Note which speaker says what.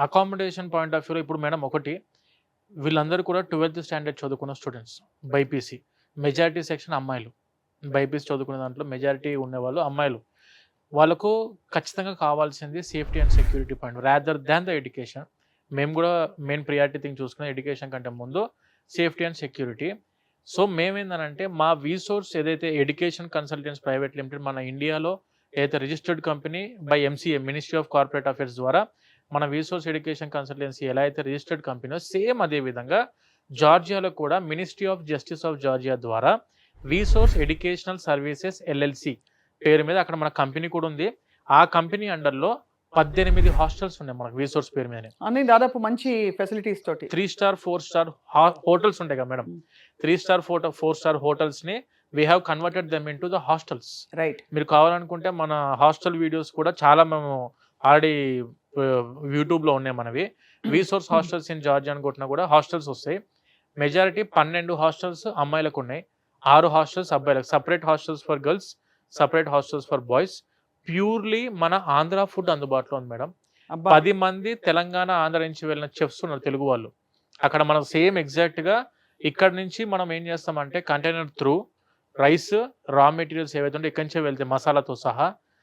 Speaker 1: Accommodation point of వ్యూలో ఇప్పుడు madam ఒకటి వీళ్ళందరూ కూడా 12th స్టాండర్డ్ చదువుకున్న స్టూడెంట్స్. బైపీసీ మెజారిటీ సెక్షన్ అమ్మాయిలు. బైపీసీ చదువుకునే దాంట్లో మెజారిటీ ఉండేవాళ్ళు అమ్మాయిలు. వాళ్ళకు ఖచ్చితంగా కావాల్సింది safety and security point rather than the education. మేము కూడా మెయిన్ ప్రియారిటీ థింగ్ చూసుకునే ఎడ్యుకేషన్ కంటే ముందు సేఫ్టీ అండ్ సెక్యూరిటీ. సో మేమేందనంటే మా వీసోర్స్ ఏదైతే ఎడ్యుకేషన్ కన్సల్టెంట్స్ ప్రైవేట్ లిమిటెడ్ మన ఇండియాలో ఏదైతే registered company by MCA ministry of corporate affairs ద్వారా మన వీసోర్స్ ఎడ్యుకేషన్ కన్సల్టెన్సీ ఎలా అయితే రిజిస్టర్డ్ కంపెనీలో సేమ్ అదే విధంగా జార్జియాలో కూడా ministry of justice of Georgia ద్వారా వీసోర్స్ ఎడ్యుకేషనల్ సర్వీసెస్ ఎల్ఎల్సి పేరు మీద అక్కడ మన కంపెనీ కూడా ఉంది. ఆ కంపెనీ అండర్లో 18 హాస్టల్స్ ఉన్నాయి మనకు వీసోర్స్ పేరు మీద.
Speaker 2: అన్ని దాదాపు మంచి ఫెసిలిటీస్ తోటి
Speaker 1: 3 స్టార్ 4 స్టార్ హోటల్స్ ఉంటాయి కదా మేడం. 3 స్టార్ 4 స్టార్ హోటల్స్ ని we have converted them in to the hostels.
Speaker 2: Right.
Speaker 1: మీరు కావాలనుకుంటే మన హాస్టల్ వీడియోస్ కూడా చాలా మేము ఆల్రెడీ యూట్యూబ్లో ఉన్నాయి మనవి. వీసోర్స్ హాస్టల్స్ ఇన్ జార్జియా అని కొట్టినా కూడా హాస్టల్స్ వస్తాయి. మెజారిటీ 12 హాస్టల్స్ అమ్మాయిలకు ఉన్నాయి, 6 హాస్టల్స్ అబ్బాయిలకు. Separate hostels for girls, separate hostels for boys. Purely మన ఆంధ్ర ఫుడ్ అందుబాటులో ఉంది మేడం. 10 మంది తెలంగాణ ఆంధ్ర నుంచి వెళ్ళిన చెఫ్స్ ఉన్నారు తెలుగు వాళ్ళు. అక్కడ మనం సేమ్ ఎగ్జాక్ట్గా ఇక్కడ నుంచి మనం ఏం చేస్తామంటే కంటైనర్ త్రూ రైస్ రా మెటీరియల్స్ ఏవైతే ఉంటే ఇక్కడి నుంచే వెళ్తాయి మసాలాతో సహా.